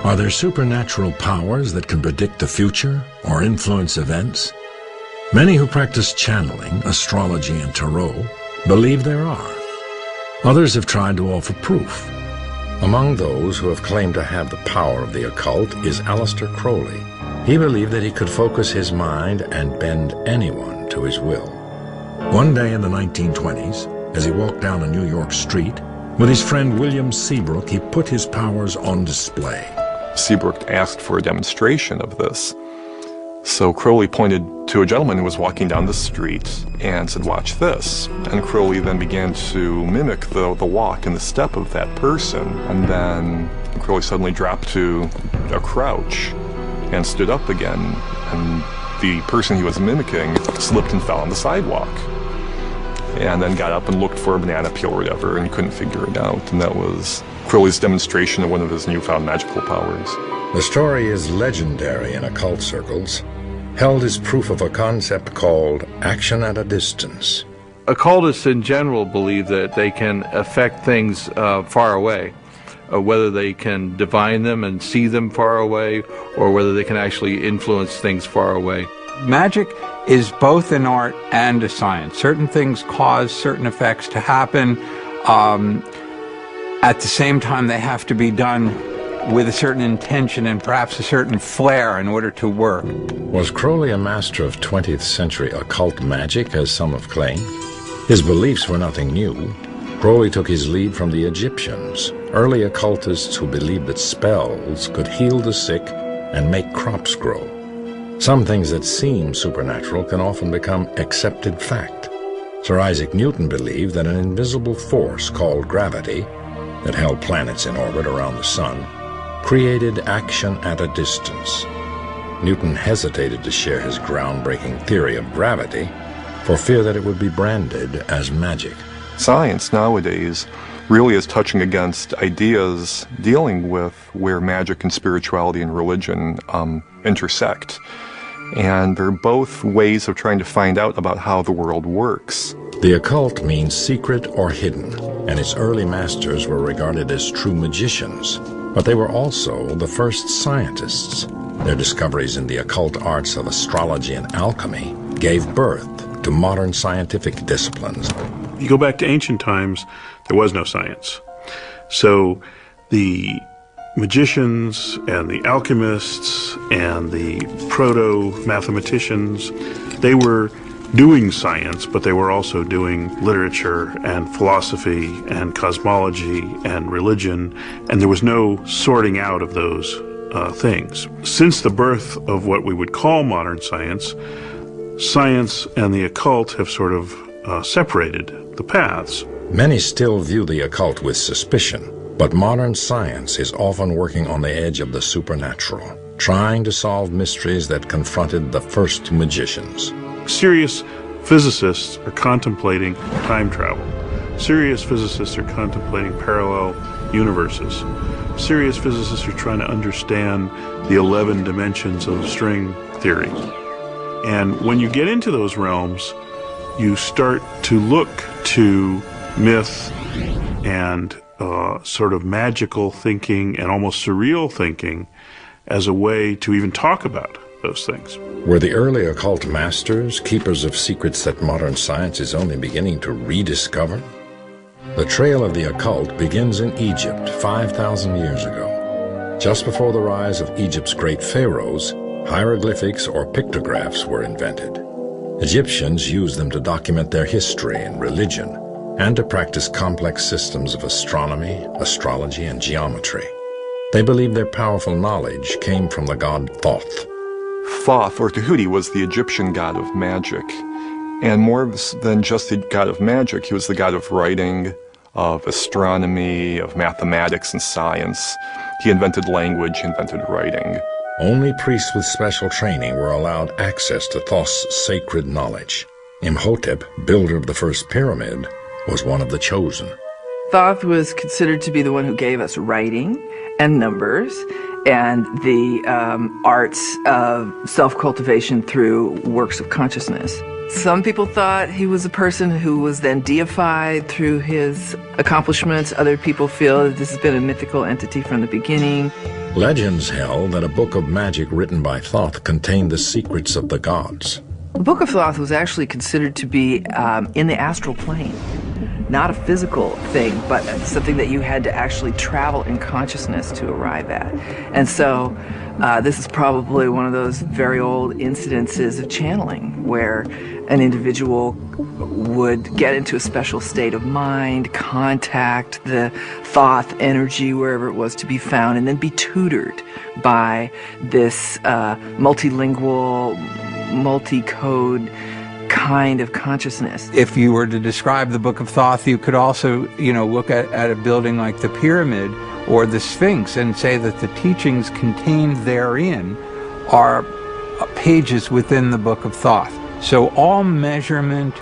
Are there supernatural powers that can predict the future or influence events? Many who practice channeling, astrology, and tarot believe there are. Others have tried to offer proof. Among those who have claimed to have the power of the occult is Aleister Crowley. He believed that he could focus his mind and bend anyone to his will. One day in the 1920s, as he walked down a New York street, with his friend William Seabrook, he put his powers on display. Seabrook asked for a demonstration of this. So Crowley pointed to a gentleman who was walking down the street and said, "Watch this." And Crowley then began to mimic the walk and the step of that person. And then Crowley suddenly dropped to a crouch and stood up again. And the person he was mimicking slipped and fell on the sidewalk. And then got up and looked for a banana peel or whatever and couldn't figure it out. And that was Crowley's demonstration of one of his newfound magical powers. The story is legendary in occult circles, held as proof of a concept called action at a distance. Occultists in general believe that they can affect things far away, whether they can divine them and see them far away, or whether they can actually influence things far away. Magic is both an art and a science. Certain things cause certain effects to happen. At the same time, they have to be done with a certain intention and perhaps a certain flair in order to work. Was Crowley a master of 20th century occult magic, as some have claimed? His beliefs were nothing new. Crowley took his lead from the Egyptians, early occultists who believed that spells could heal the sick and make crops grow. Some things that seem supernatural can often become accepted fact. Sir Isaac Newton believed that an invisible force called gravity that held planets in orbit around the sun created action at a distance. Newton hesitated to share his groundbreaking theory of gravity for fear that it would be branded as magic. Science nowadays really is touching against ideas dealing with where magic and spirituality and religion intersect. And they're both ways of trying to find out about how the world works. The occult means secret or hidden, and its early masters were regarded as true magicians. But they were also the first scientists. Their discoveries in the occult arts of astrology and alchemy gave birth to modern scientific disciplines. You go back to ancient times, there was no science. So the magicians and the alchemists and the proto-mathematicians, they were doing science, but they were also doing literature and philosophy and cosmology and religion, and there was no sorting out of those things. Since the birth of what we would call modern science, science and the occult have sort of separated the paths. Many still view the occult with suspicion, but modern science is often working on the edge of the supernatural, trying to solve mysteries that confronted the first magicians. Serious physicists are contemplating time travel. Serious physicists are contemplating parallel universes. Serious physicists are trying to understand the 11 dimensions of string theory. And when you get into those realms, you start to look to myth and sort of magical thinking and almost surreal thinking as a way to even talk about those things. Were the early occult masters keepers of secrets that modern science is only beginning to rediscover? The trail of the occult begins in Egypt 5,000 years ago. Just before the rise of Egypt's great pharaohs, hieroglyphics or pictographs were invented. Egyptians used them to document their history and religion, and to practice complex systems of astronomy, astrology, and geometry. They believed their powerful knowledge came from the god Thoth. Thoth, or Tahuti, was the Egyptian god of magic. And more than just the god of magic, he was the god of writing, of astronomy, of mathematics and science. He invented language, he invented writing. Only priests with special training were allowed access to Thoth's sacred knowledge. Imhotep, builder of the first pyramid, was one of the chosen. Thoth was considered to be the one who gave us writing and numbers and the arts of self-cultivation through works of consciousness. Some people thought he was a person who was then deified through his accomplishments. Other people feel that this has been a mythical entity from the beginning. Legends held that a book of magic written by Thoth contained the secrets of the gods. The Book of Thoth was actually considered to be in the astral plane. Not a physical thing, but something that you had to actually travel in consciousness to arrive at. And so this is probably one of those very old incidences of channeling where an individual would get into a special state of mind, contact the Thoth energy wherever it was to be found, and then be tutored by this multilingual, multi-code kind of consciousness. If you were to describe the Book of Thoth, you could also, look at a building like the Pyramid or the Sphinx and say that the teachings contained therein are pages within the Book of Thoth. So all measurement,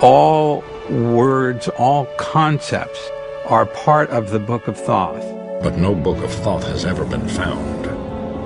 all words, all concepts are part of the Book of Thoth. But no Book of Thoth has ever been found.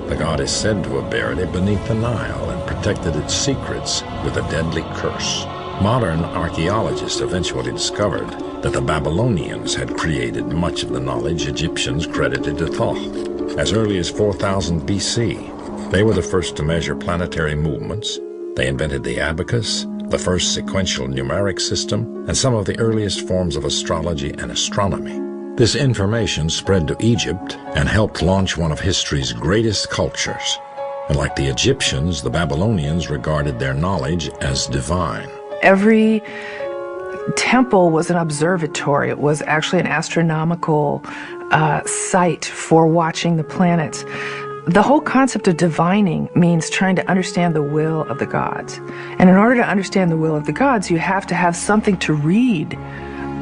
The god is said to have buried it beneath the Nile and protected its secrets with a deadly curse. Modern archaeologists eventually discovered that the Babylonians had created much of the knowledge Egyptians credited to Thoth. As early as 4000 BC, they were the first to measure planetary movements. They invented the abacus, the first sequential numeric system, and some of the earliest forms of astrology and astronomy. This information spread to Egypt and helped launch one of history's greatest cultures. And like the Egyptians, the Babylonians regarded their knowledge as divine. Every temple was an observatory. It was actually an astronomical site for watching the planets. The whole concept of divining means trying to understand the will of the gods. And in order to understand the will of the gods, you have to have something to read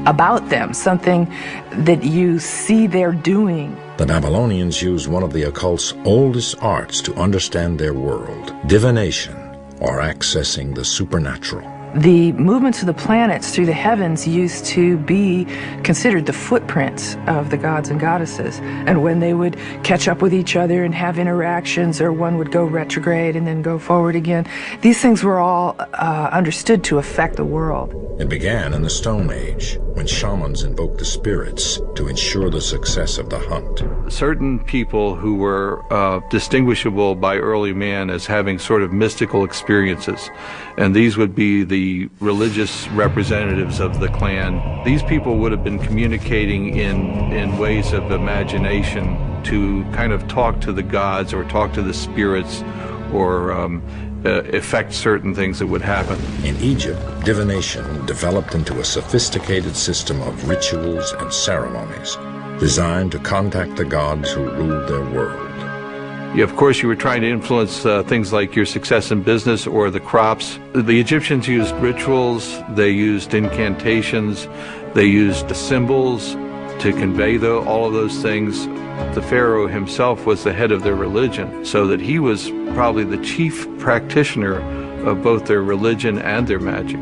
about them, something that you see they're doing. The Babylonians used one of the occult's oldest arts to understand their world, divination, or accessing the supernatural. The movements of the planets through the heavens used to be considered the footprints of the gods and goddesses. And when they would catch up with each other and have interactions, or one would go retrograde and then go forward again, these things were all understood to affect the world. It began in the Stone Age, when shamans invoked the spirits to ensure the success of the hunt. Certain people who were distinguishable by early man as having sort of mystical experiences, and these would be the religious representatives of the clan. These people would have been communicating in ways of imagination to kind of talk to the gods or talk to the spirits or affect certain things that would happen. In Egypt, divination developed into a sophisticated system of rituals and ceremonies designed to contact the gods who ruled their world. Of course, you were trying to influence things like your success in business or the crops. The Egyptians used rituals, they used incantations, they used symbols to convey all of those things. The pharaoh himself was the head of their religion, so that he was probably the chief practitioner of both their religion and their magic.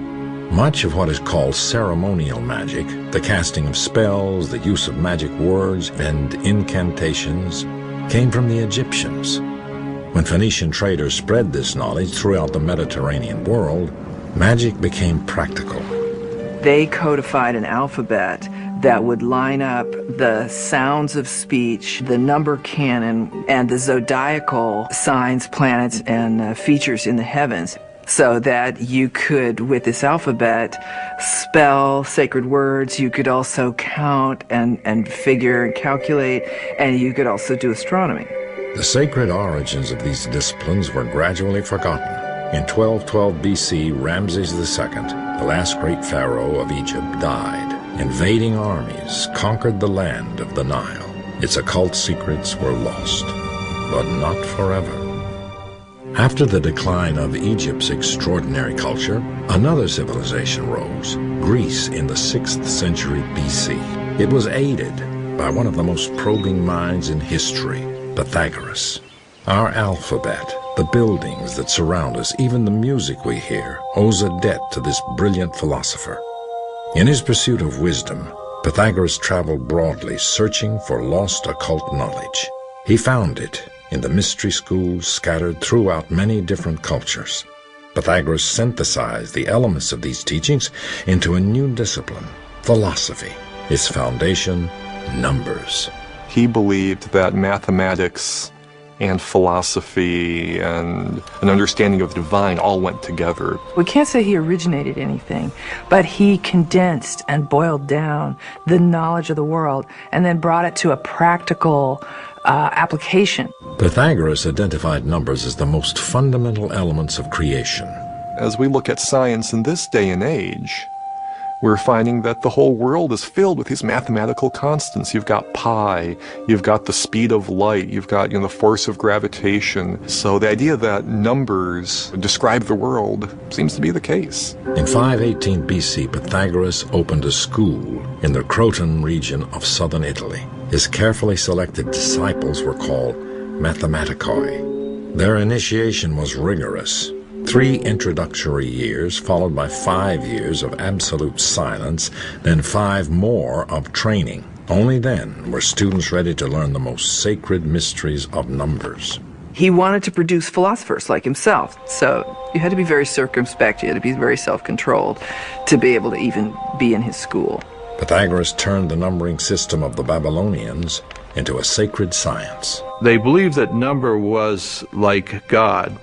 Much of what is called ceremonial magic, the casting of spells, the use of magic words and incantations, came from the Egyptians. When Phoenician traders spread this knowledge throughout the Mediterranean world, magic became practical. They codified an alphabet that would line up the sounds of speech, the number canon, and the zodiacal signs, planets, and features in the heavens, so that you could, with this alphabet, spell sacred words. You could also count and figure and calculate, and you could also do astronomy. The sacred origins of these disciplines were gradually forgotten. In 1212 BC, Ramses II, the last great pharaoh of Egypt, died. Invading armies conquered the land of the Nile. Its occult secrets were lost, but not forever. After the decline of Egypt's extraordinary culture, another civilization rose, Greece, in the 6th century BC. It was aided by one of the most probing minds in history, Pythagoras. Our alphabet, the buildings that surround us, even the music we hear, owes a debt to this brilliant philosopher. In his pursuit of wisdom, Pythagoras traveled broadly, searching for lost occult knowledge. He found it in the mystery schools scattered throughout many different cultures. Pythagoras synthesized the elements of these teachings into a new discipline, philosophy. Its foundation, numbers. He believed that mathematics and philosophy and an understanding of the divine all went together. We can't say he originated anything, but he condensed and boiled down the knowledge of the world and then brought it to a practical application. Pythagoras identified numbers as the most fundamental elements of creation. As we look at science in this day and age, we're finding that the whole world is filled with these mathematical constants. You've got pi, you've got the speed of light, you've got the force of gravitation. So the idea that numbers describe the world seems to be the case. In 518 BC, Pythagoras opened a school in the Croton region of southern Italy. His carefully selected disciples were called mathematicoi. Their initiation was rigorous. 3 introductory years, followed by 5 years of absolute silence, then 5 more of training. Only then were students ready to learn the most sacred mysteries of numbers. He wanted to produce philosophers like himself, so you had to be very circumspect, you had to be very self-controlled to be able to even be in his school. Pythagoras turned the numbering system of the Babylonians into a sacred science. They believed that number was like God.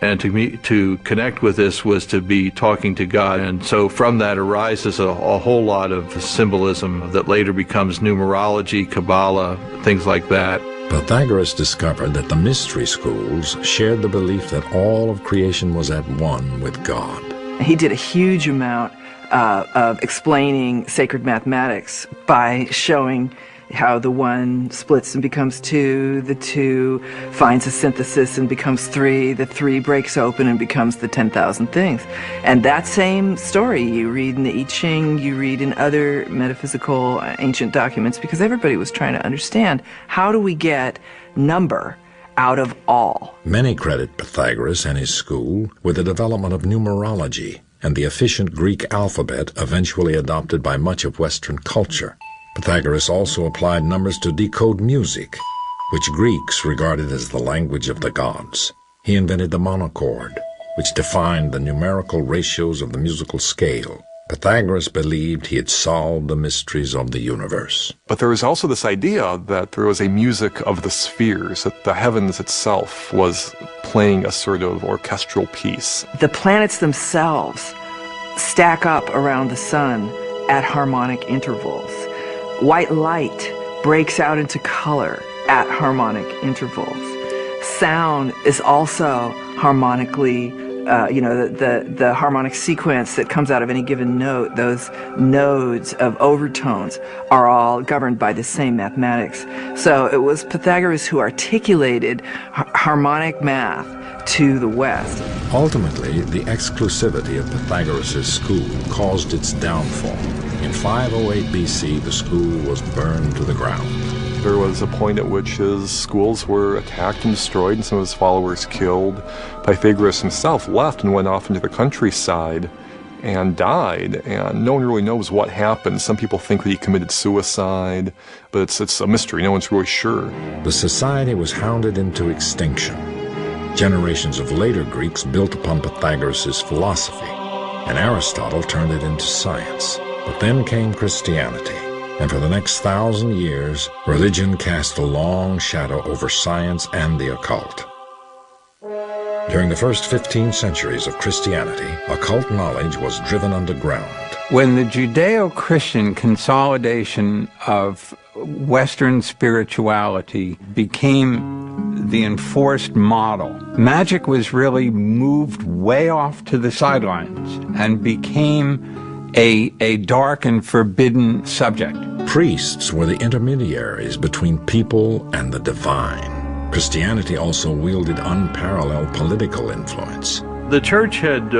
And to connect with this was to be talking to God. And so from that arises a whole lot of symbolism that later becomes numerology, Kabbalah, things like that. Pythagoras discovered that the mystery schools shared the belief that all of creation was at one with God. He did a huge amount of explaining sacred mathematics by showing how the 1 splits and becomes 2, the 2 finds a synthesis and becomes 3, the 3 breaks open and becomes the 10,000 things. And that same story you read in the I Ching, you read in other metaphysical ancient documents, because everybody was trying to understand, how do we get number out of all? Many credit Pythagoras and his school with the development of numerology and the efficient Greek alphabet eventually adopted by much of Western culture. Pythagoras also applied numbers to decode music, which Greeks regarded as the language of the gods. He invented the monochord, which defined the numerical ratios of the musical scale. Pythagoras believed he had solved the mysteries of the universe. But there was also this idea that there was a music of the spheres, that the heavens itself was playing a sort of orchestral piece. The planets themselves stack up around the sun at harmonic intervals. White light breaks out into color at harmonic intervals. Sound is also harmonically, the harmonic sequence that comes out of any given note, those nodes of overtones are all governed by the same mathematics. So it was Pythagoras who articulated harmonic math to the West. Ultimately, the exclusivity of Pythagoras' school caused its downfall. In 508 BC, the school was burned to the ground. There was a point at which his schools were attacked and destroyed and some of his followers killed. Pythagoras himself left and went off into the countryside and died, and no one really knows what happened. Some people think that he committed suicide, but it's a mystery. No one's really sure. The society was hounded into extinction. Generations of later Greeks built upon Pythagoras' philosophy, and Aristotle turned it into science. But then came Christianity, and for the next 1,000 years, religion cast a long shadow over science and the occult. During the first 15 centuries of Christianity, occult knowledge was driven underground. When the Judeo-Christian consolidation of Western spirituality became the enforced model, magic was really moved way off to the sidelines and became a dark and forbidden subject. Priests were the intermediaries between people and the divine. Christianity also wielded unparalleled political influence. The church had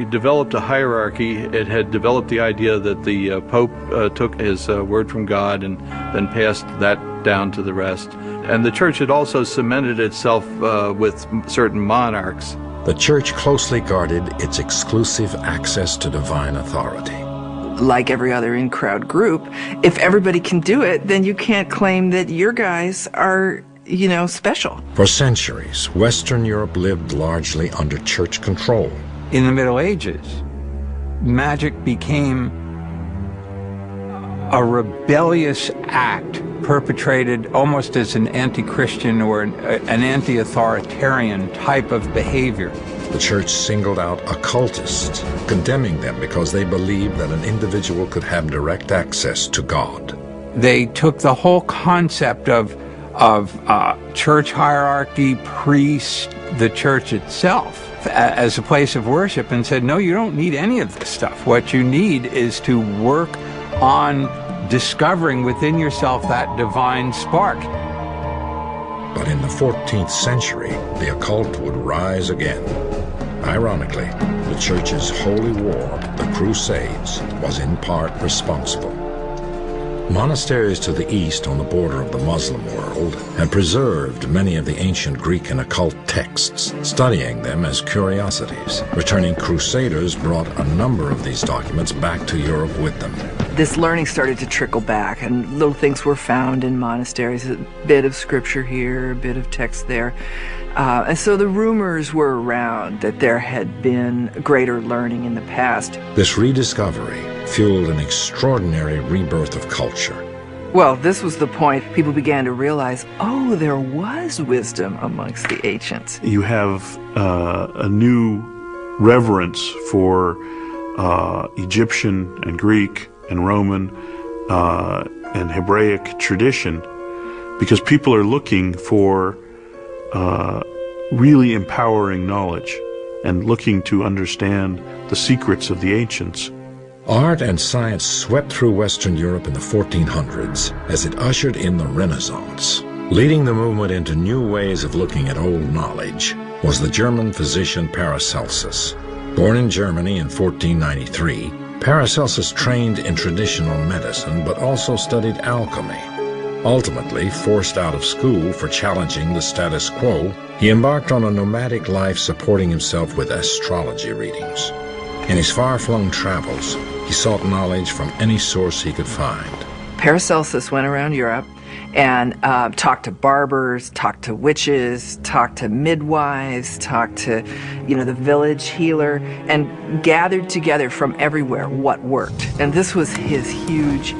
developed a hierarchy. It had developed the idea that the Pope took his word from God and then passed that down to the rest. And the church had also cemented itself with certain monarchs. The church closely guarded its exclusive access to divine authority. Like every other in-crowd group, if everybody can do it, then you can't claim that your guys are special. For centuries, Western Europe lived largely under church control. In the Middle Ages, magic became a rebellious act perpetrated almost as an anti-Christian or an anti-authoritarian type of behavior. The church singled out occultists, condemning them because they believed that an individual could have direct access to God. They took the whole concept of church hierarchy, priests, the church itself, as a place of worship and said, no, you don't need any of this stuff. What you need is to work on discovering within yourself that divine spark. But in the 14th century, the occult would rise again. Ironically, the church's holy war, the Crusades, was in part responsible. Monasteries to the east on the border of the Muslim world had preserved many of the ancient Greek and occult texts, studying them as curiosities. Returning crusaders brought a number of these documents back to Europe with them. This learning started to trickle back, and little things were found in monasteries, a bit of scripture here, a bit of text there. And so the rumors were around that there had been greater learning in the past. This rediscovery fueled an extraordinary rebirth of culture. Well, this was the point. People began to realize, oh, there was wisdom amongst the ancients. You have a new reverence for Egyptian and Greek and Roman and Hebraic tradition, because people are looking for really empowering knowledge and looking to understand the secrets of the ancients. Art and science swept through Western Europe in the 1400s as it ushered in the Renaissance. Leading the movement into new ways of looking at old knowledge was the German physician Paracelsus. Born in Germany in 1493, Paracelsus trained in traditional medicine but also studied alchemy. Ultimately, forced out of school for challenging the status quo, he embarked on a nomadic life supporting himself with astrology readings. In his far-flung travels, he sought knowledge from any source he could find. Paracelsus went around Europe and talked to barbers, talked to witches, talked to midwives, talked to, the village healer, and gathered together from everywhere what worked. And this was his huge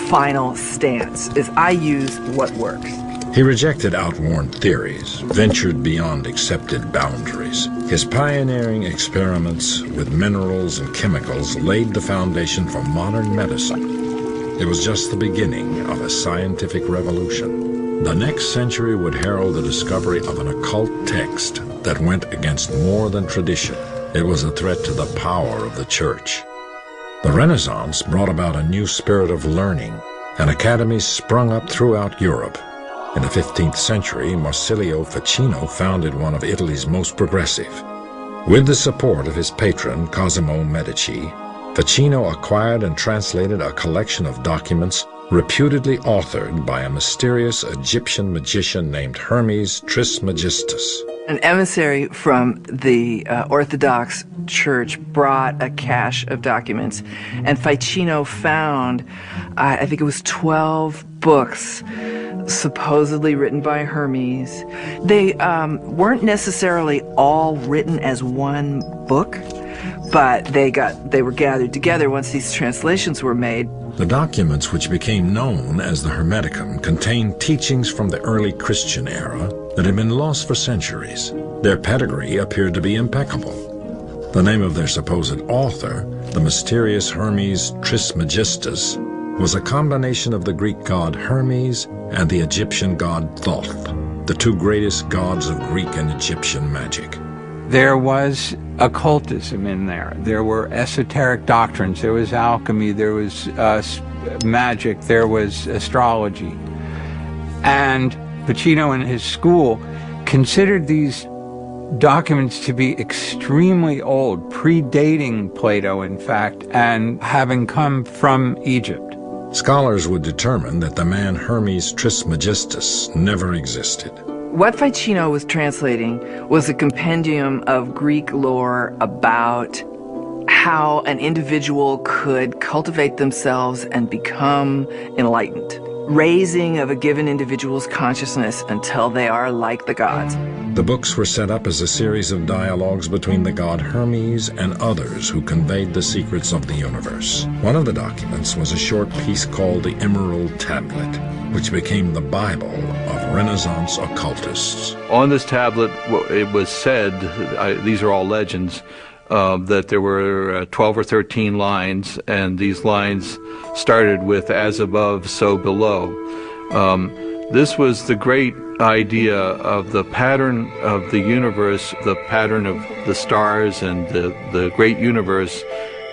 final stance, is I use what works. He rejected outworn theories, ventured beyond accepted boundaries. His pioneering experiments with minerals and chemicals laid the foundation for modern medicine. It was just the beginning of a scientific revolution. The next century would herald the discovery of an occult text that went against more than tradition. It was a threat to the power of the church. The Renaissance brought about a new spirit of learning, and academies sprung up throughout Europe. In the 15th century, Marsilio Ficino founded one of Italy's most progressive. With the support of his patron, Cosimo Medici, Ficino acquired and translated a collection of documents reputedly authored by a mysterious Egyptian magician named Hermes Trismegistus. An emissary from the Orthodox Church brought a cache of documents, and Ficino found, I think it was 12 books supposedly written by Hermes. They weren't necessarily all written as one book, but they were gathered together once these translations were made. The documents, which became known as the Hermeticum, contained teachings from the early Christian era that had been lost for centuries. Their pedigree appeared to be impeccable. The name of their supposed author, the mysterious Hermes Trismegistus, was a combination of the Greek god Hermes and the Egyptian god Thoth, the two greatest gods of Greek and Egyptian magic. There was occultism in there. There were esoteric doctrines. There was alchemy. There was magic. There was astrology. And Ficino and his school considered these documents to be extremely old, predating Plato, in fact, and having come from Egypt. Scholars would determine that the man Hermes Trismegistus never existed. What Ficino was translating was a compendium of Greek lore about how an individual could cultivate themselves and become enlightened. raising of a given individual's consciousness until they are like the gods. The books were set up as a series of dialogues between the god Hermes and others who conveyed the secrets of the universe. One of the documents was a short piece called the Emerald Tablet, which became the Bible of Renaissance occultists. On this tablet, it was said, these are all legends, that there were 12 or 13 lines, and these lines started with "as above, so below." This was the great idea of the pattern of the universe, the pattern of the stars and the great universe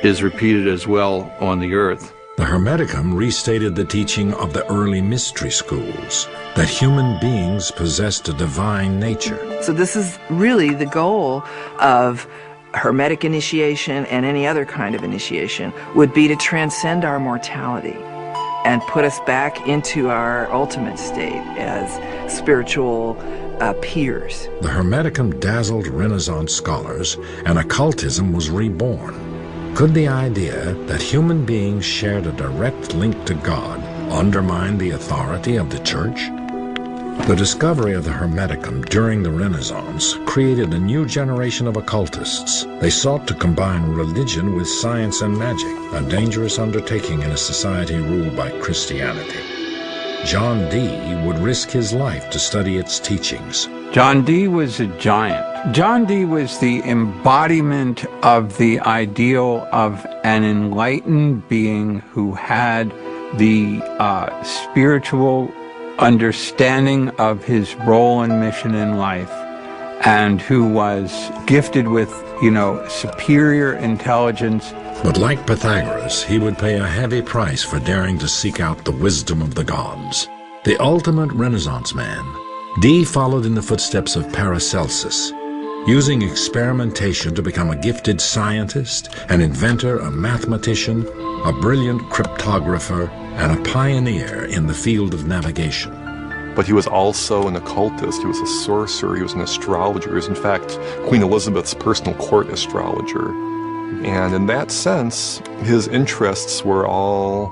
is repeated as well on the earth. The Hermeticum restated the teaching of the early mystery schools, that human beings possessed a divine nature. So this is really the goal of Hermetic initiation and any other kind of initiation, would be to transcend our mortality and put us back into our ultimate state as spiritual peers. The Hermeticum dazzled Renaissance scholars, and occultism was reborn. Could the idea that human beings shared a direct link to God undermine the authority of the Church? The discovery of the Hermeticum during the Renaissance created a new generation of occultists. They sought to combine religion with science and magic, a dangerous undertaking in a society ruled by Christianity. John Dee would risk his life to study its teachings. John Dee was a giant. John Dee was the embodiment of the ideal of an enlightened being who had the spiritual understanding of his role and mission in life, and who was gifted with, superior intelligence. But like Pythagoras, he would pay a heavy price for daring to seek out the wisdom of the gods. The ultimate Renaissance man, Dee followed in the footsteps of Paracelsus, using experimentation to become a gifted scientist, an inventor, a mathematician, a brilliant cryptographer, and a pioneer in the field of navigation. But he was also an occultist, he was a sorcerer, he was an astrologer. He was, in fact, Queen Elizabeth's personal court astrologer. And in that sense, his interests were all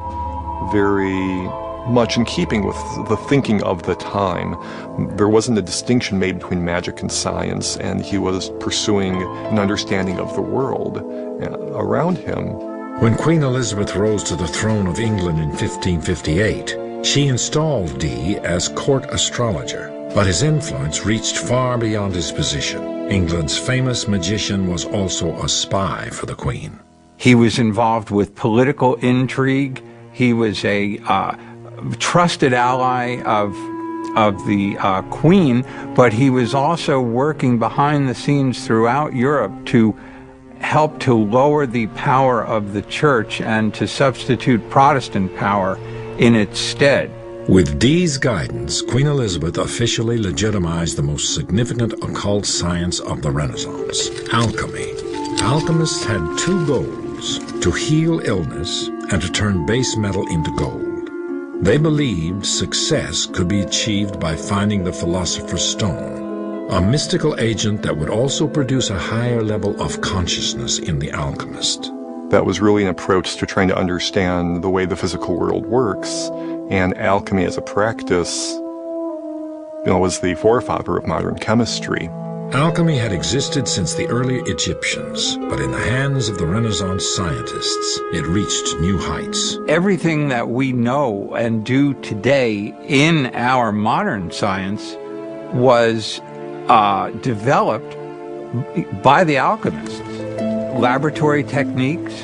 very much in keeping with the thinking of the time. There wasn't a distinction made between magic and science, and he was pursuing an understanding of the world around him. When Queen Elizabeth rose to the throne of England in 1558, she installed Dee as court astrologer, but his influence reached far beyond his position. England's famous magician was also a spy for the Queen. He was involved with political intrigue. He was a trusted ally of the Queen, but he was also working behind the scenes throughout Europe to help to lower the power of the Church and to substitute Protestant power in its stead. With Dee's guidance, Queen Elizabeth officially legitimized the most significant occult science of the Renaissance, alchemy. Alchemists had two goals: to heal illness and to turn base metal into gold. They believed success could be achieved by finding the Philosopher's Stone, a mystical agent that would also produce a higher level of consciousness in the alchemist. That was really an approach to trying to understand the way the physical world works, and alchemy as a practice, was the forefather of modern chemistry. Alchemy had existed since the early Egyptians, but in the hands of the Renaissance scientists, it reached new heights. Everything that we know and do today in our modern science was developed by the alchemists. Laboratory techniques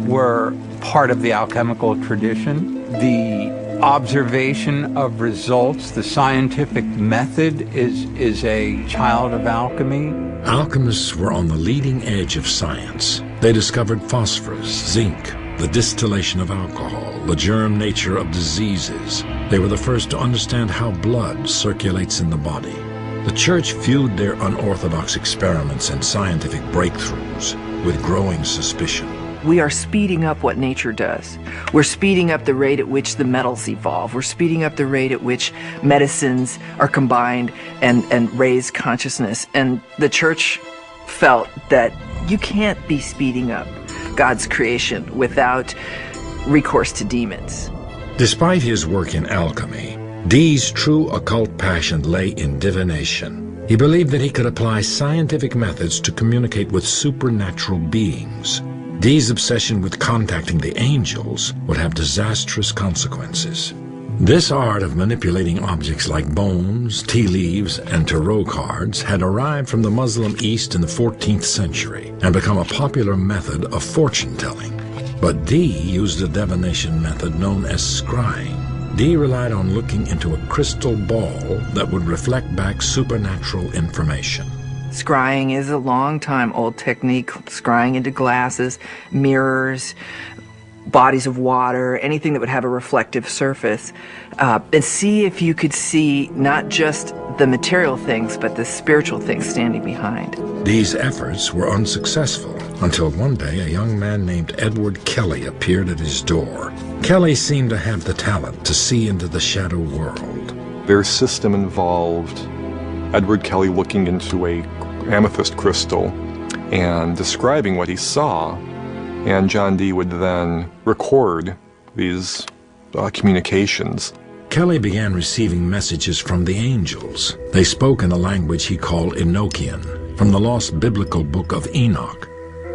were part of the alchemical tradition. The observation of results, the scientific method is a child of alchemy. Alchemists were on the leading edge of science. They discovered phosphorus, zinc, the distillation of alcohol, the germ nature of diseases. They were the first to understand how blood circulates in the body. The Church viewed their unorthodox experiments and scientific breakthroughs with growing suspicion. We are speeding up what nature does. We're speeding up the rate at which the metals evolve. We're speeding up the rate at which medicines are combined and raise consciousness. And the Church felt that you can't be speeding up God's creation without recourse to demons. Despite his work in alchemy, Dee's true occult passion lay in divination. He believed that he could apply scientific methods to communicate with supernatural beings. Dee's obsession with contacting the angels would have disastrous consequences. This art of manipulating objects like bones, tea leaves, and tarot cards had arrived from the Muslim East in the 14th century and become a popular method of fortune-telling. But Dee used a divination method known as scrying. Dee relied on looking into a crystal ball that would reflect back supernatural information. Scrying is a long-time-old technique, scrying into glasses, mirrors, bodies of water, anything that would have a reflective surface, and see if you could see not just the material things, but the spiritual things standing behind. These efforts were unsuccessful until one day a young man named Edward Kelly appeared at his door. Kelly seemed to have the talent to see into the shadow world. Their system involved Edward Kelly looking into a amethyst crystal and describing what he saw, and John Dee would then record these communications. Kelly began receiving messages from the angels. They spoke in a language he called Enochian, from the lost biblical book of Enoch.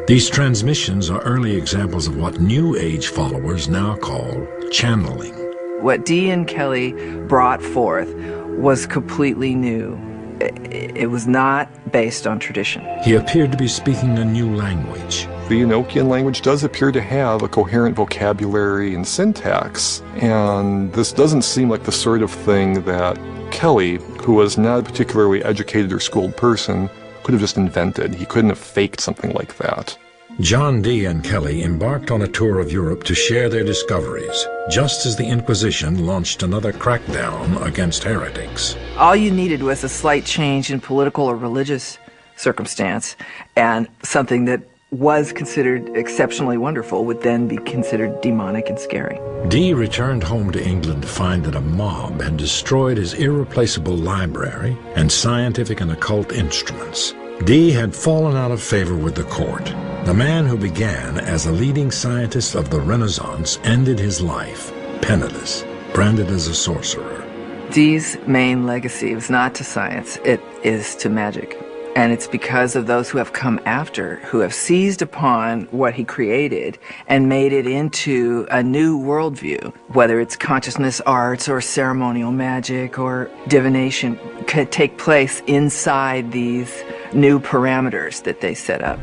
These transmissions are early examples of what New Age followers now call channeling. What Dee and Kelly brought forth was completely new. It was not based on tradition. He appeared to be speaking a new language. The Enochian language does appear to have a coherent vocabulary and syntax, and this doesn't seem like the sort of thing that Kelly, who was not a particularly educated or schooled person, could have just invented. He couldn't have faked something like that. John Dee and Kelly embarked on a tour of Europe to share their discoveries, just as the Inquisition launched another crackdown against heretics. All you needed was a slight change in political or religious circumstance, and something that was considered exceptionally wonderful would then be considered demonic and scary. Dee returned home to England to find that a mob had destroyed his irreplaceable library and scientific and occult instruments. Dee had fallen out of favor with the court. The man who began as a leading scientist of the Renaissance ended his life penniless, branded as a sorcerer. Dee's main legacy was not to science, it is to magic. And it's because of those who have come after, who have seized upon what he created and made it into a new worldview, whether it's consciousness arts or ceremonial magic or divination, could take place inside these new parameters that they set up.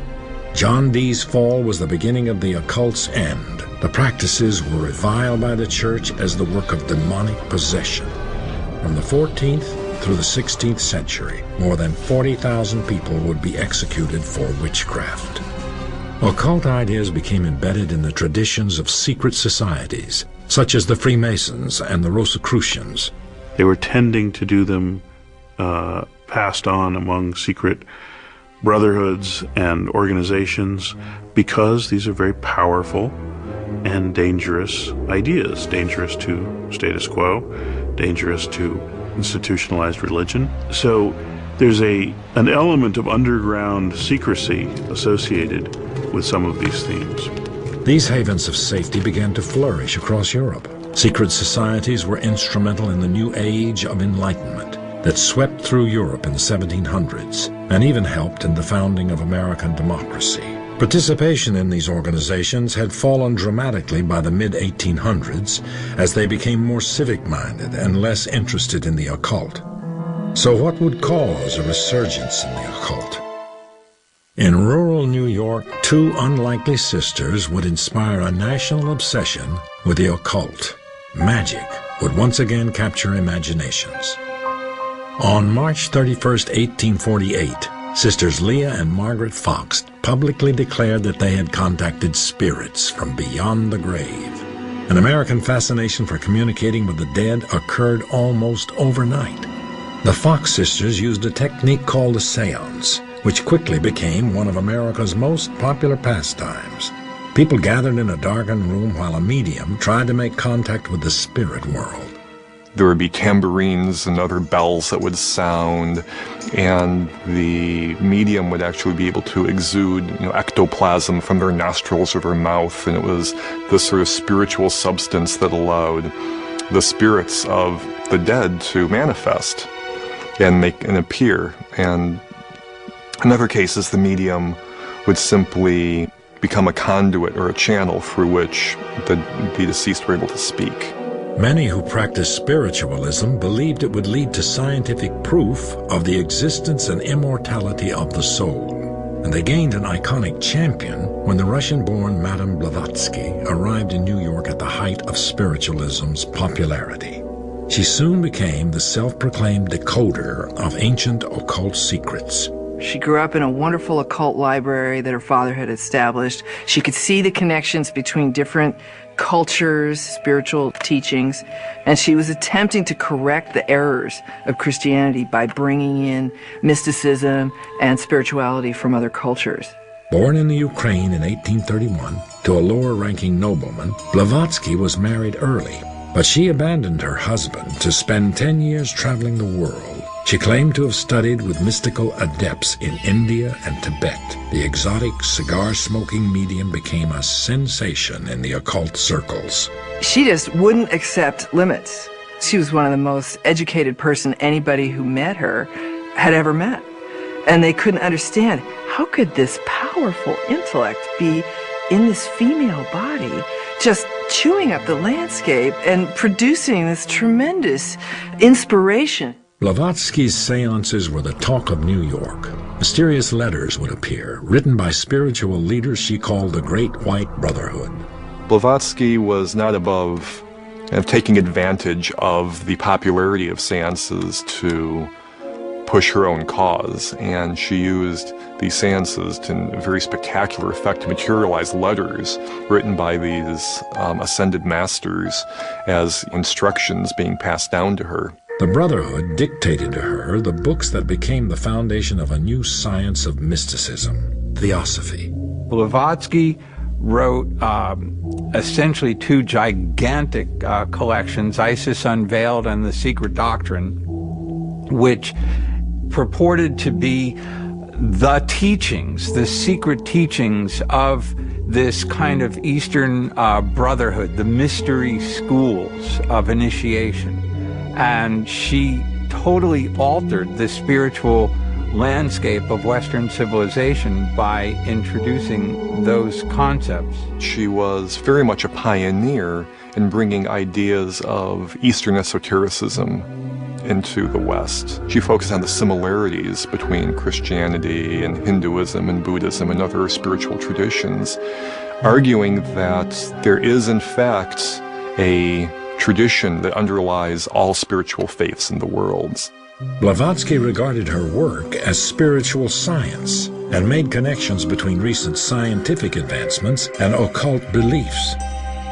John Dee's fall was the beginning of the occult's end. The practices were reviled by the church as the work of demonic possession. From the 14th through the 16th century, more than 40,000 people would be executed for witchcraft. Occult ideas became embedded in the traditions of secret societies, such as the Freemasons and the Rosicrucians. They were tending to do them passed on among secret brotherhoods and organizations because these are very powerful and dangerous ideas, dangerous to status quo, dangerous to institutionalized religion. So there's an element of underground secrecy associated with some of these themes. These havens of safety began to flourish across Europe. Secret societies were instrumental in the new age of enlightenment that swept through Europe in the 1700s and even helped in the founding of American democracy. Participation in these organizations had fallen dramatically by the mid-1800s as they became more civic-minded and less interested in the occult. So what would cause a resurgence in the occult? In rural New York, two unlikely sisters would inspire a national obsession with the occult. Magic would once again capture imaginations. On March 31st, 1848, Sisters Leah and Margaret Fox publicly declared that they had contacted spirits from beyond the grave. An American fascination for communicating with the dead occurred almost overnight. The Fox sisters used a technique called a seance, which quickly became one of America's most popular pastimes. People gathered in a darkened room while a medium tried to make contact with the spirit world. there would be tambourines and other bells that would sound, and the medium would actually be able to exude, ectoplasm from their nostrils or their mouth, and it was this sort of spiritual substance that allowed the spirits of the dead to manifest and appear. And in other cases, the medium would simply become a conduit or a channel through which the deceased were able to speak. Many who practiced spiritualism believed it would lead to scientific proof of the existence and immortality of the soul, and they gained an iconic champion when the Russian-born Madame Blavatsky arrived in New York at the height of spiritualism's popularity. She soon became the self-proclaimed decoder of ancient occult secrets. She grew up in a wonderful occult library that her father had established. She could see the connections between different cultures, spiritual teachings, and she was attempting to correct the errors of Christianity by bringing in mysticism and spirituality from other cultures. Born in the Ukraine in 1831 to a lower-ranking nobleman, Blavatsky was married early, but she abandoned her husband to spend 10 years traveling the world. She claimed to have studied with mystical adepts in India and Tibet. The exotic cigar-smoking medium became a sensation in the occult circles. She just wouldn't accept limits. She was one of the most educated person anybody who met her had ever met. And they couldn't understand, how could this powerful intellect be in this female body, just chewing up the landscape and producing this tremendous inspiration? Blavatsky's seances were the talk of New York. Mysterious letters would appear, written by spiritual leaders she called the Great White Brotherhood. Blavatsky was not above taking advantage of the popularity of seances to push her own cause, and she used these seances to very spectacular effect to materialize letters written by these ascended masters as instructions being passed down to her. The Brotherhood dictated to her the books that became the foundation of a new science of mysticism, Theosophy. Blavatsky wrote essentially two gigantic collections, Isis Unveiled and The Secret Doctrine, which purported to be the teachings, the secret teachings of this kind of Eastern brotherhood, the mystery schools of initiation. And she totally altered the spiritual landscape of Western civilization by introducing those concepts. She was very much a pioneer in bringing ideas of Eastern esotericism into the West. She focused on the similarities between Christianity and Hinduism and Buddhism and other spiritual traditions, arguing that there is in fact a tradition that underlies all spiritual faiths in the world. Blavatsky regarded her work as spiritual science and made connections between recent scientific advancements and occult beliefs.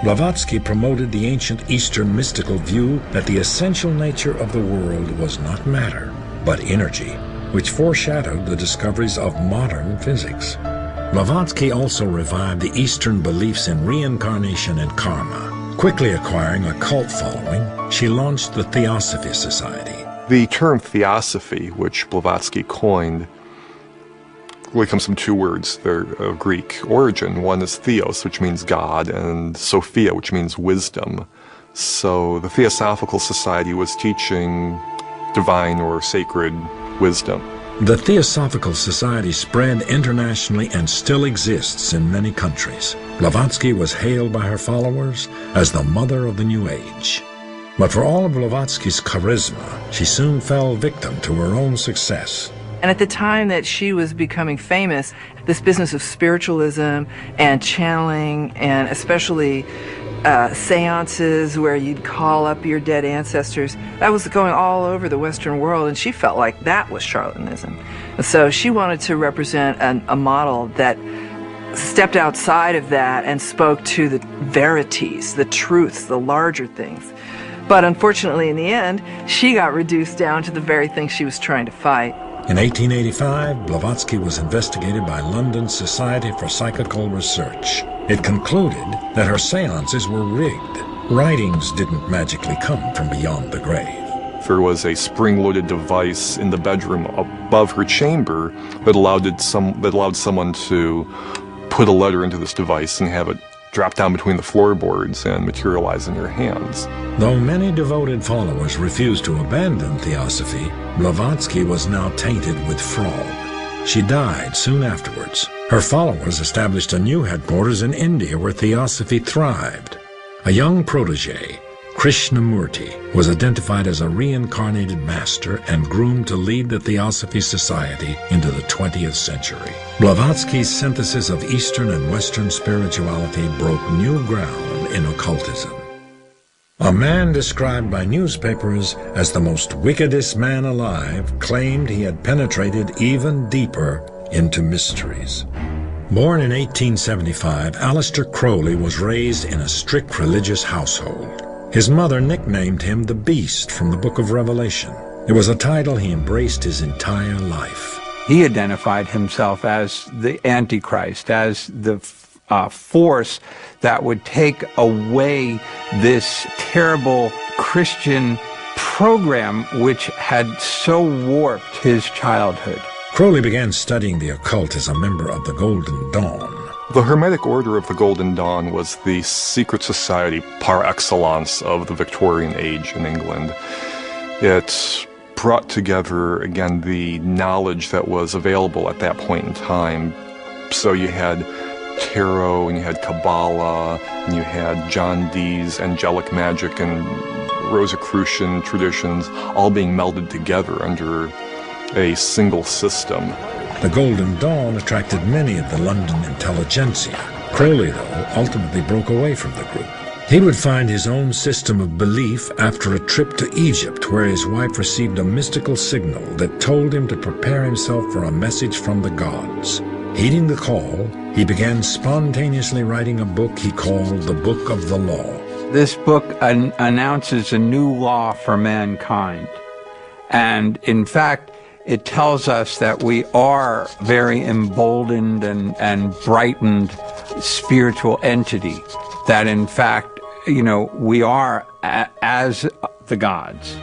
Blavatsky promoted the ancient Eastern mystical view that the essential nature of the world was not matter, but energy, which foreshadowed the discoveries of modern physics. Blavatsky also revived the Eastern beliefs in reincarnation and karma. Quickly acquiring a cult following, she launched the Theosophy Society. The term Theosophy, which Blavatsky coined, really comes from two words. They're of Greek origin. One is theos, which means God, and Sophia, which means wisdom. So the Theosophical Society was teaching divine or sacred wisdom. The Theosophical Society spread internationally and still exists in many countries. Blavatsky was hailed by her followers as the mother of the New Age. But for all of Blavatsky's charisma, she soon fell victim to her own success. And at the time that she was becoming famous, this business of spiritualism and channeling, and especially seances where you'd call up your dead ancestors, that was going all over the Western world, and she felt like that was charlatanism. So she wanted to represent a model that stepped outside of that and spoke to the verities, the truths, the larger things. But unfortunately, in the end, she got reduced down to the very thing she was trying to fight. In 1885, Blavatsky was investigated by London's Society for Psychical Research. It concluded that her seances were rigged. Writings didn't magically come from beyond the grave. There was a spring-loaded device in the bedroom above her chamber that allowed someone to put a letter into this device and have it drop down between the floorboards and materialize in your hands. Though many devoted followers refused to abandon Theosophy, Blavatsky was now tainted with fraud. She died soon afterwards. Her followers established a new headquarters in India where Theosophy thrived. A young protege, Krishnamurti, was identified as a reincarnated master and groomed to lead the Theosophy Society into the 20th century. Blavatsky's synthesis of Eastern and Western spirituality broke new ground in occultism. A man described by newspapers as the most wickedest man alive claimed he had penetrated even deeper into mysteries. Born in 1875, Aleister Crowley was raised in a strict religious household. His mother nicknamed him the Beast from the Book of Revelation. It was a title he embraced his entire life. He identified himself as the Antichrist, as the force that would take away this terrible Christian program which had so warped his childhood. Crowley began studying the occult as a member of the Golden Dawn. The Hermetic Order of the Golden Dawn was the secret society par excellence of the Victorian age in England. It brought together, again, the knowledge that was available at that point in time. So you had tarot, and you had Kabbalah, and you had John Dee's angelic magic and Rosicrucian traditions all being melded together under a single system. The Golden Dawn attracted many of the London intelligentsia. Crowley, though, ultimately broke away from the group. He would find his own system of belief after a trip to Egypt, where his wife received a mystical signal that told him to prepare himself for a message from the gods. Heeding the call, he began spontaneously writing a book he called the Book of the Law. This book announces a new law for mankind. And in fact, it tells us that we are very emboldened and brightened spiritual entity. That in fact, we are as the gods.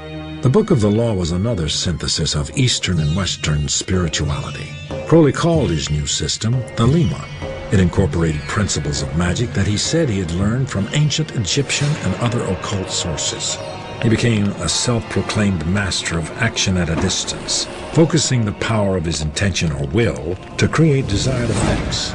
The Book of the Law was another synthesis of Eastern and Western spirituality. Crowley called his new system the Lema. It incorporated principles of magic that he said he had learned from ancient Egyptian and other occult sources. He became a self-proclaimed master of action at a distance, focusing the power of his intention or will to create desired effects.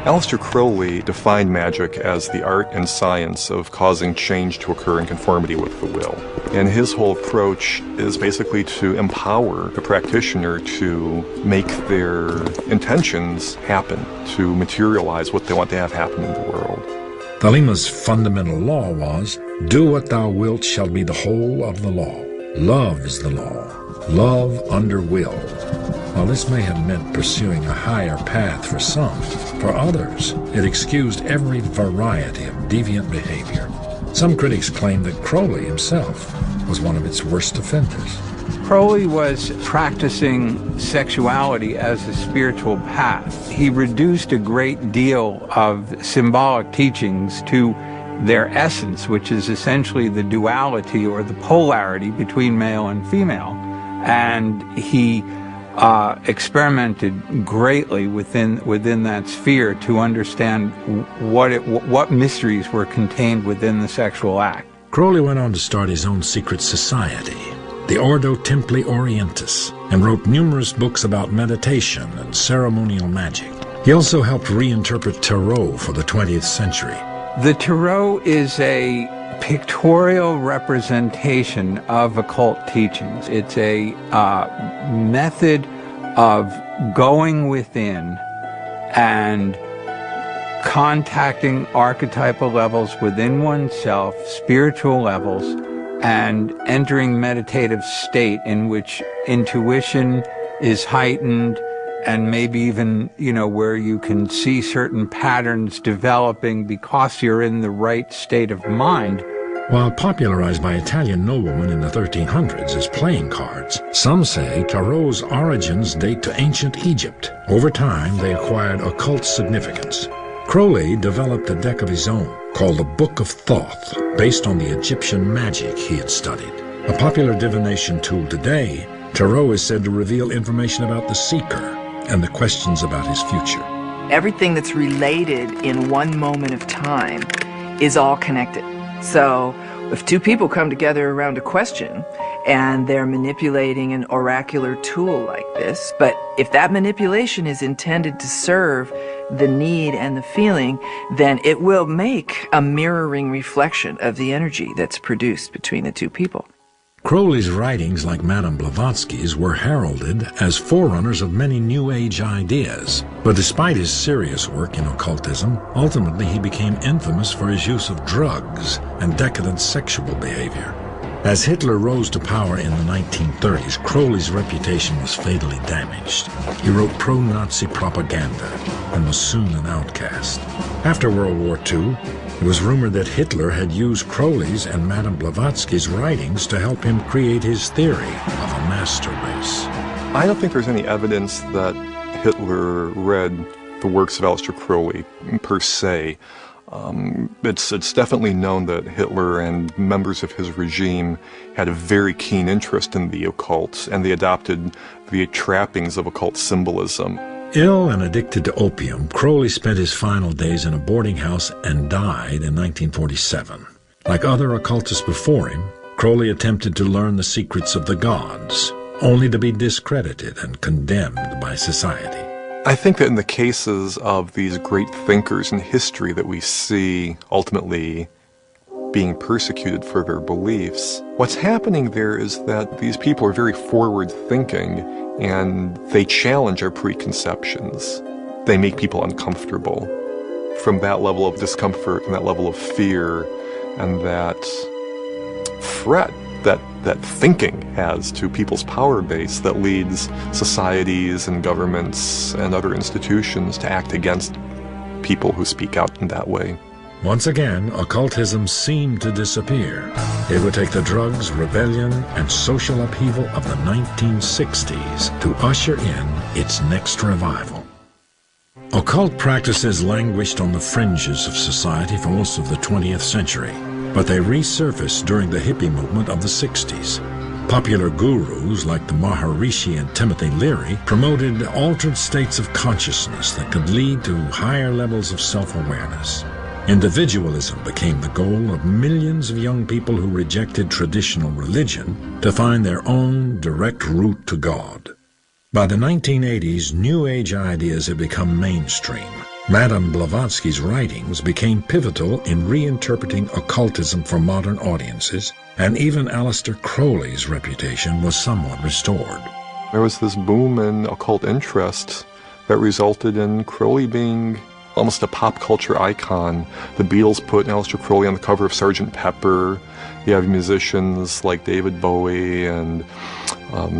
Aleister Crowley defined magic as the art and science of causing change to occur in conformity with the will. And his whole approach is basically to empower the practitioner to make their intentions happen, to materialize what they want to have happen in the world. The Lema's fundamental law was, "Do what thou wilt shall be the whole of the law." Love is the law. Love under will. While this may have meant pursuing a higher path for some, for others, it excused every variety of deviant behavior. Some critics claim that Crowley himself was one of its worst offenders. Crowley was practicing sexuality as a spiritual path. He reduced a great deal of symbolic teachings to their essence, which is essentially the duality or the polarity between male and female. And he experimented greatly within that sphere to understand what mysteries were contained within the sexual act. Crowley went on to start his own secret society, the Ordo Templi Orientis, and wrote numerous books about meditation and ceremonial magic. He also helped reinterpret tarot for the 20th century. The tarot is a pictorial representation of occult teachings. It's a method of going within and contacting archetypal levels within oneself, spiritual levels, and entering meditative state in which intuition is heightened and maybe even, where you can see certain patterns developing because you're in the right state of mind. While popularized by Italian noblemen in the 1300s as playing cards, some say tarot's origins date to ancient Egypt. Over time, they acquired occult significance. Crowley developed a deck of his own called the Book of Thoth, based on the Egyptian magic he had studied. A popular divination tool today, tarot is said to reveal information about the seeker and the questions about his future. Everything that's related in one moment of time is all connected. So if two people come together around a question and they're manipulating an oracular tool like this, but if that manipulation is intended to serve the need and the feeling, then it will make a mirroring reflection of the energy that's produced between the two people. Crowley's writings, like Madame Blavatsky's, were heralded as forerunners of many New Age ideas. But despite his serious work in occultism, ultimately he became infamous for his use of drugs and decadent sexual behavior. As Hitler rose to power in the 1930s, Crowley's reputation was fatally damaged. He wrote pro-Nazi propaganda and was soon an outcast. After World War II, it was rumored that Hitler had used Crowley's and Madame Blavatsky's writings to help him create his theory of a master race. I don't think there's any evidence that Hitler read the works of Aleister Crowley per se. It's definitely known that Hitler and members of his regime had a very keen interest in the occult, and they adopted the trappings of occult symbolism. Ill and addicted to opium, Crowley spent his final days in a boarding house and died in 1947. Like other occultists before him, Crowley attempted to learn the secrets of the gods, only to be discredited and condemned by society. I think that in the cases of these great thinkers in history that we see ultimately being persecuted for their beliefs, what's happening there is that these people are very forward-thinking and they challenge our preconceptions. They make people uncomfortable. From that level of discomfort and that level of fear and that threat that thinking has to people's power base, that leads societies and governments and other institutions to act against people who speak out in that way. Once again, occultism seemed to disappear. It would take the drugs, rebellion, and social upheaval of the 1960s to usher in its next revival. Occult practices languished on the fringes of society for most of the 20th century, but they resurfaced during the hippie movement of the 60s. Popular gurus like the Maharishi and Timothy Leary promoted altered states of consciousness that could lead to higher levels of self-awareness. Individualism became the goal of millions of young people who rejected traditional religion to find their own direct route to God. By the 1980s, New Age ideas had become mainstream. Madame Blavatsky's writings became pivotal in reinterpreting occultism for modern audiences, and even Aleister Crowley's reputation was somewhat restored. There was this boom in occult interest that resulted in Crowley being almost a pop culture icon. The Beatles put Aleister Crowley on the cover of Sgt. Pepper. You have musicians like David Bowie and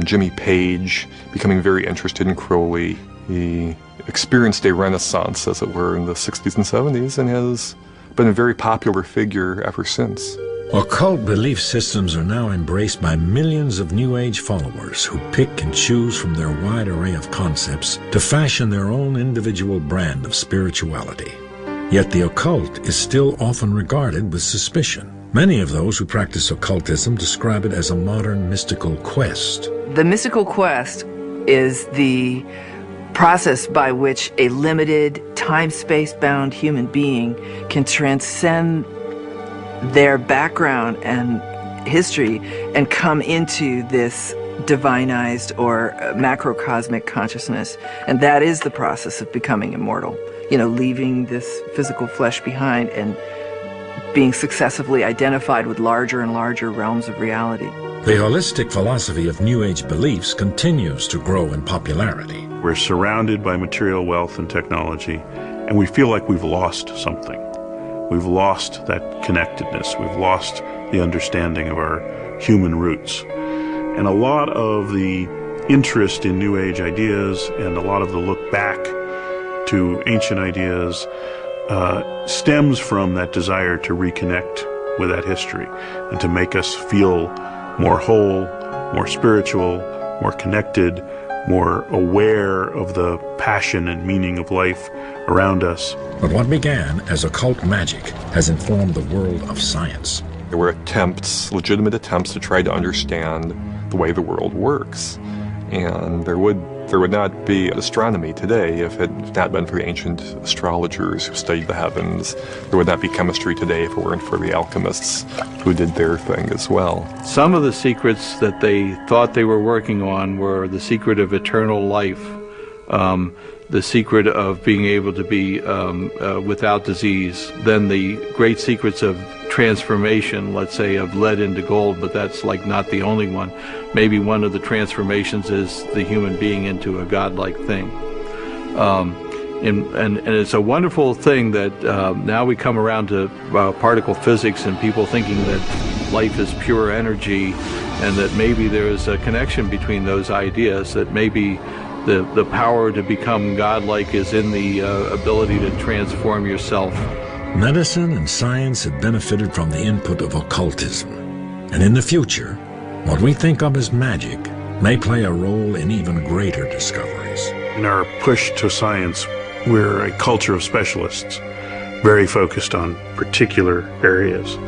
Jimmy Page becoming very interested in Crowley. He experienced a renaissance, as it were, in the 60s and 70s and has been a very popular figure ever since. Occult belief systems are now embraced by millions of New Age followers who pick and choose from their wide array of concepts to fashion their own individual brand of spirituality. Yet the occult is still often regarded with suspicion. Many of those who practice occultism describe it as a modern mystical quest. The mystical quest is the process by which a limited, time-space-bound human being can transcend their background and history and come into this divinized or macrocosmic consciousness. And that is the process of becoming immortal. You know, leaving this physical flesh behind and being successively identified with larger and larger realms of reality. The holistic philosophy of New Age beliefs continues to grow in popularity. We're surrounded by material wealth and technology, and we feel like we've lost something. We've lost that connectedness. We've lost the understanding of our human roots. And a lot of the interest in New Age ideas and a lot of the look back to ancient ideas stems from that desire to reconnect with that history and to make us feel more whole, more spiritual, more connected, more aware of the passion and meaning of life around us. But what began as occult magic has informed the world of science. There were attempts, legitimate attempts, to try to understand the way the world works. And there would not be astronomy today if it had not been for the ancient astrologers who studied the heavens. There would not be chemistry today if it weren't for the alchemists who did their thing as well. Some of the secrets that they thought they were working on were the secret of eternal life, the secret of being able to be without disease, then the great secrets of transformation, let's say, of lead into gold, but that's like not the only one. Maybe one of the transformations is the human being into a godlike thing. And it's a wonderful thing that now we come around to particle physics and people thinking that life is pure energy, and that maybe there is a connection between those ideas, that maybe the power to become godlike is in the ability to transform yourself. Medicine and science have benefited from the input of occultism. And in the future, what we think of as magic may play a role in even greater discoveries. In our push to science, we're a culture of specialists, very focused on particular areas.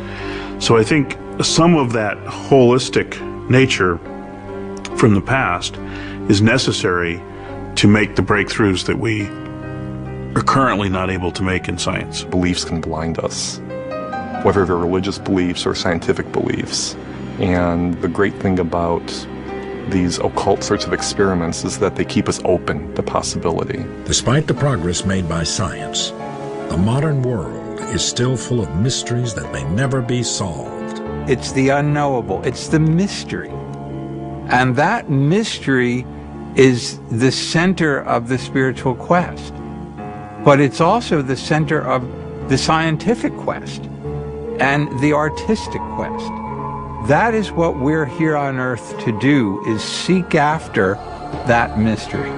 So I think some of that holistic nature from the past is necessary to make the breakthroughs that we are currently not able to make in science. Beliefs can blind us, whether they're religious beliefs or scientific beliefs. And the great thing about these occult sorts of experiments is that they keep us open to possibility. Despite the progress made by science, the modern world is still full of mysteries that may never be solved. It's the unknowable. It's the mystery. And that mystery is the center of the spiritual quest. But it's also the center of the scientific quest and the artistic quest. That is what we're here on earth to do, is seek after that mystery.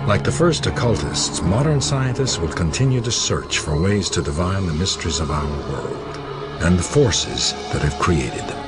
Like the first occultists, modern scientists will continue to search for ways to divine the mysteries of our world and the forces that have created them.